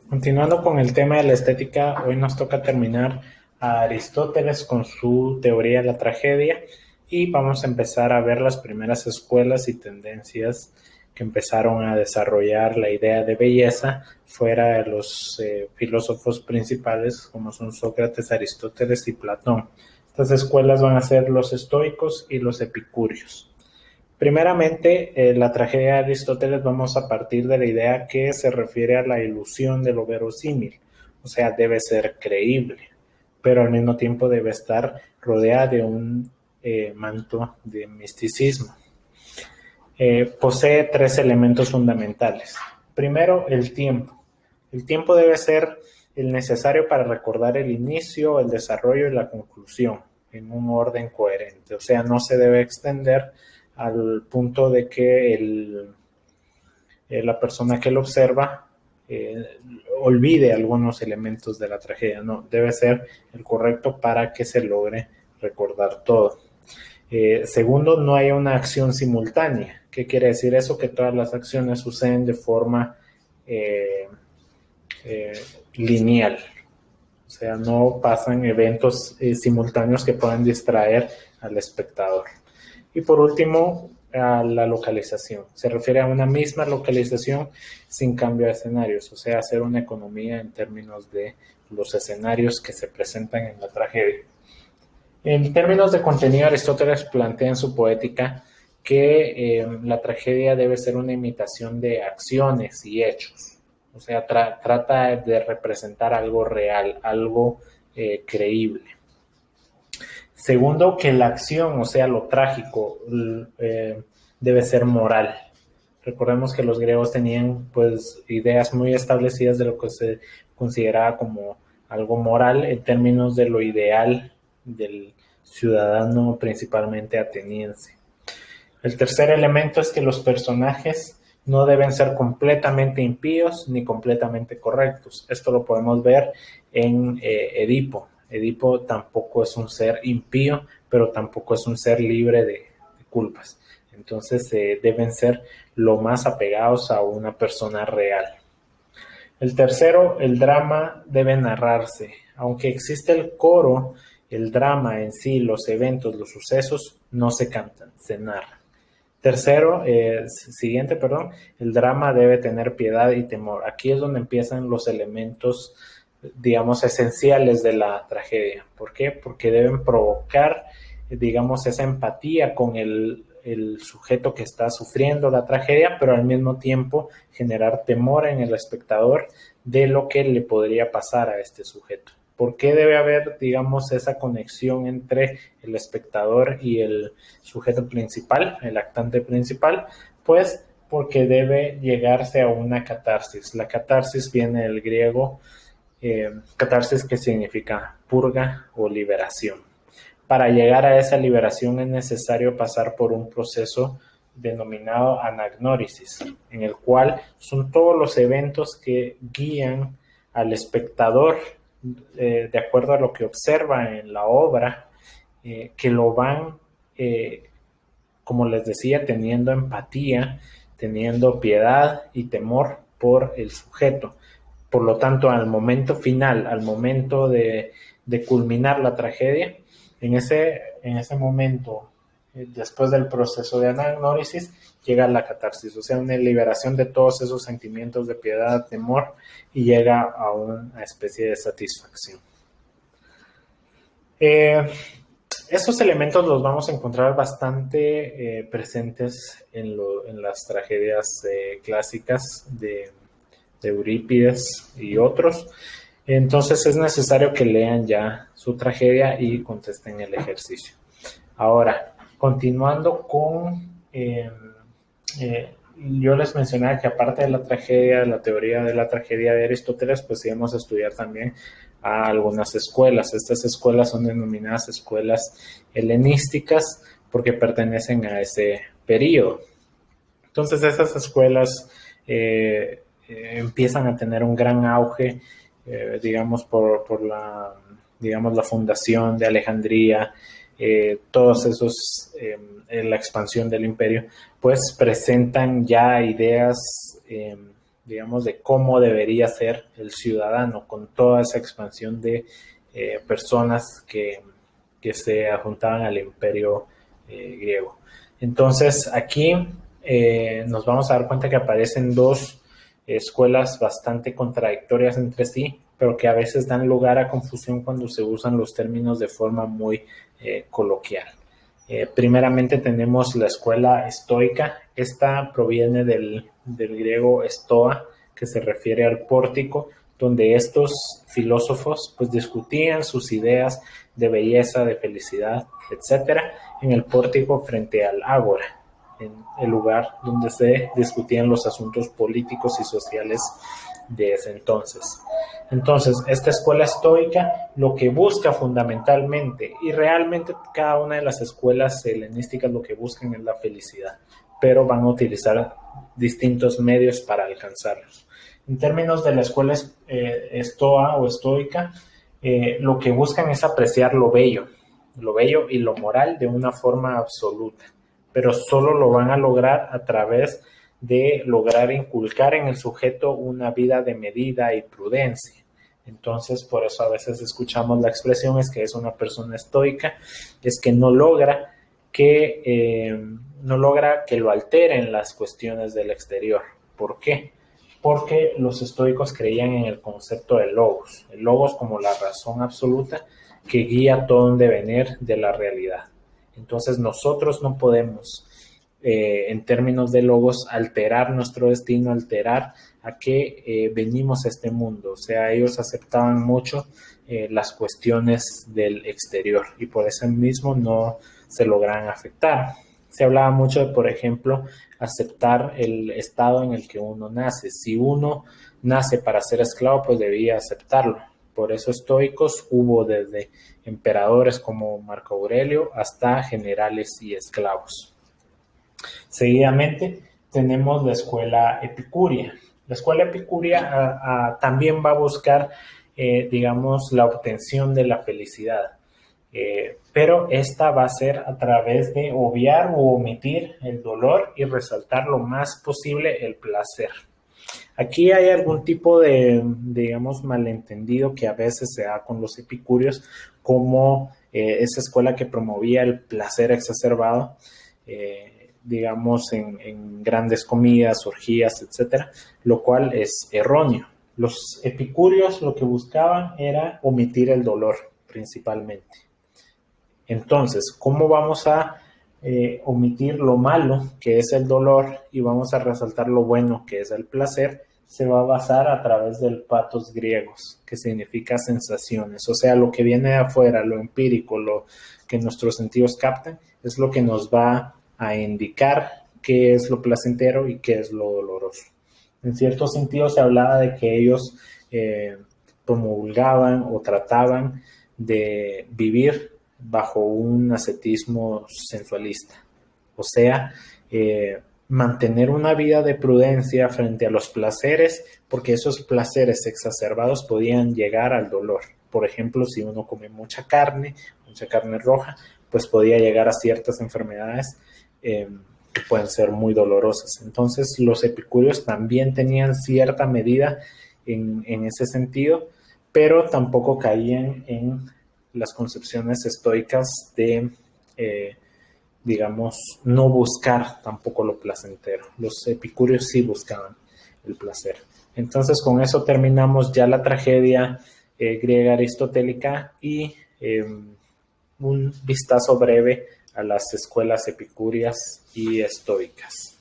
Continuando con el tema de la estética, hoy nos toca terminar a Aristóteles con su teoría de la tragedia y vamos a empezar a ver las primeras escuelas y tendencias que empezaron a desarrollar la idea de belleza fuera de los filósofos principales como son Sócrates, Aristóteles y Platón. Estas escuelas van a ser los estoicos y los epicúreos. Primeramente, la tragedia de Aristóteles vamos a partir de la idea que se refiere a la ilusión de lo verosímil, o sea, debe ser creíble, pero al mismo tiempo debe estar rodeada de un manto de misticismo. Posee tres elementos fundamentales. Primero, el tiempo. El tiempo debe ser el necesario para recordar el inicio, el desarrollo y la conclusión en un orden coherente, o sea, no se debe extender al punto de que la persona que lo observa olvide algunos elementos de la tragedia. No, debe ser el correcto para que se logre recordar todo. Segundo, no hay una acción simultánea. ¿Qué quiere decir eso? Que todas las acciones suceden de forma eh, eh, lineal. O sea, no pasan eventos simultáneos que puedan distraer al espectador. Y por último, a la localización. Se refiere a una misma localización sin cambio de escenarios, o sea, hacer una economía en términos de los escenarios que se presentan en la tragedia. En términos de contenido, Aristóteles plantea en su poética que la tragedia debe ser una imitación de acciones y hechos. O sea, trata de representar algo real, algo creíble. Segundo, que la acción, o sea, lo trágico, debe ser moral. Recordemos que los griegos tenían pues ideas muy establecidas de lo que se consideraba como algo moral en términos de lo ideal del ciudadano principalmente ateniense. El tercer elemento es que los personajes no deben ser completamente impíos ni completamente correctos. Esto lo podemos ver en Edipo. Edipo tampoco es un ser impío, pero tampoco es un ser libre de culpas. Entonces deben ser lo más apegados a una persona real. El tercero, el drama debe narrarse. Aunque existe el coro, el drama en sí, los eventos, los sucesos, no se cantan, se narran. Tercero, siguiente, perdón, el drama debe tener piedad y temor. Aquí es donde empiezan los elementos, digamos, esenciales de la tragedia. ¿Por qué? Porque deben provocar, digamos, esa empatía con el sujeto que está sufriendo la tragedia, pero al mismo tiempo generar temor en el espectador de lo que le podría pasar a este sujeto. ¿Por qué debe haber, digamos, esa conexión entre el espectador y el sujeto principal, el actante principal? Pues porque debe llegarse a una catarsis. La catarsis viene del griego catarsis, que significa purga o liberación. Para llegar a esa liberación es necesario pasar por un proceso denominado anagnórisis, en el cual son todos los eventos que guían al espectador de acuerdo a lo que observa en la obra, que lo van, como les decía, teniendo empatía, teniendo piedad y temor por el sujeto. Por lo tanto, al momento final, al momento de culminar la tragedia, en ese momento, después del proceso de anagnórisis, llega la catarsis, o sea, una liberación de todos esos sentimientos de piedad, temor, y llega a una especie de satisfacción. Eh, Esos elementos los vamos a encontrar bastante presentes en las tragedias clásicas de Eurípides y otros. Entonces es necesario que lean ya su tragedia y contesten el ejercicio. Ahora, continuando con, yo les mencionaba que aparte de la tragedia, de la teoría de la tragedia de Aristóteles, pues íbamos a estudiar también a algunas escuelas. Estas escuelas son denominadas escuelas helenísticas porque pertenecen a ese periodo. Entonces esas escuelas empiezan a tener un gran auge, digamos, por la, digamos, la fundación de Alejandría, todos esos, la expansión del imperio, pues presentan ya ideas, digamos, de cómo debería ser el ciudadano con toda esa expansión de personas que se adjuntaban al imperio griego. Entonces, aquí nos vamos a dar cuenta que aparecen dos escuelas bastante contradictorias entre sí, pero que a veces dan lugar a confusión cuando se usan los términos de forma muy coloquial. Primeramente tenemos la escuela estoica. Esta proviene del griego estoa, que se refiere al pórtico, donde estos filósofos pues discutían sus ideas de belleza, de felicidad, etcétera, en el pórtico frente al ágora, en el lugar donde se discutían los asuntos políticos y sociales de ese entonces. Entonces, esta escuela estoica lo que busca fundamentalmente, y realmente cada una de las escuelas helenísticas lo que buscan es la felicidad, pero van a utilizar distintos medios para alcanzarlos. En términos de la escuela estoa o estoica, lo que buscan es apreciar lo bello y lo moral de una forma absoluta, pero solo lo van a lograr a través de lograr inculcar en el sujeto una vida de medida y prudencia. Entonces, por eso a veces escuchamos la expresión es que es una persona estoica, es que no logra que lo alteren las cuestiones del exterior. ¿Por qué? Porque los estoicos creían en el concepto del logos, el logos como la razón absoluta que guía todo un devenir de la realidad. Entonces nosotros no podemos, en términos de logos, alterar nuestro destino, alterar a qué venimos a este mundo. O sea, ellos aceptaban mucho las cuestiones del exterior y por eso mismo no se logran afectar. Se hablaba mucho de, por ejemplo, aceptar el estado en el que uno nace. Si uno nace para ser esclavo, pues debía aceptarlo. Por eso estoicos hubo desde emperadores como Marco Aurelio hasta generales y esclavos. Seguidamente tenemos la escuela epicurea. La escuela epicurea también va a buscar, digamos, la obtención de la felicidad. Pero esta va a ser a través de obviar o omitir el dolor y resaltar lo más posible el placer. Aquí hay algún tipo de, digamos, malentendido que a veces se da con los epicúreos, como esa escuela que promovía el placer exacerbado, digamos, en grandes comidas, orgías, etcétera, lo cual es erróneo. Los epicúreos lo que buscaban era omitir el dolor, principalmente. Entonces, ¿cómo vamos a omitir lo malo, que es el dolor, y vamos a resaltar lo bueno, que es el placer? Se va a basar a través del pathos griegos, que significa sensaciones. O sea, lo que viene de afuera, lo empírico, lo que nuestros sentidos captan, es lo que nos va a indicar qué es lo placentero y qué es lo doloroso. En cierto sentido, se hablaba de que ellos promulgaban o trataban de vivir bajo un ascetismo sensualista. O sea, mantener una vida de prudencia frente a los placeres, porque esos placeres exacerbados podían llegar al dolor. Por ejemplo, si uno come mucha carne roja, pues podía llegar a ciertas enfermedades que pueden ser muy dolorosas. Entonces, los epicúreos también tenían cierta medida en ese sentido, pero tampoco caían en las concepciones estoicas de, digamos, no buscar tampoco lo placentero. Los epicúreos sí buscaban el placer. Entonces, con eso terminamos ya la tragedia griega aristotélica y un vistazo breve a las escuelas epicúreas y estoicas.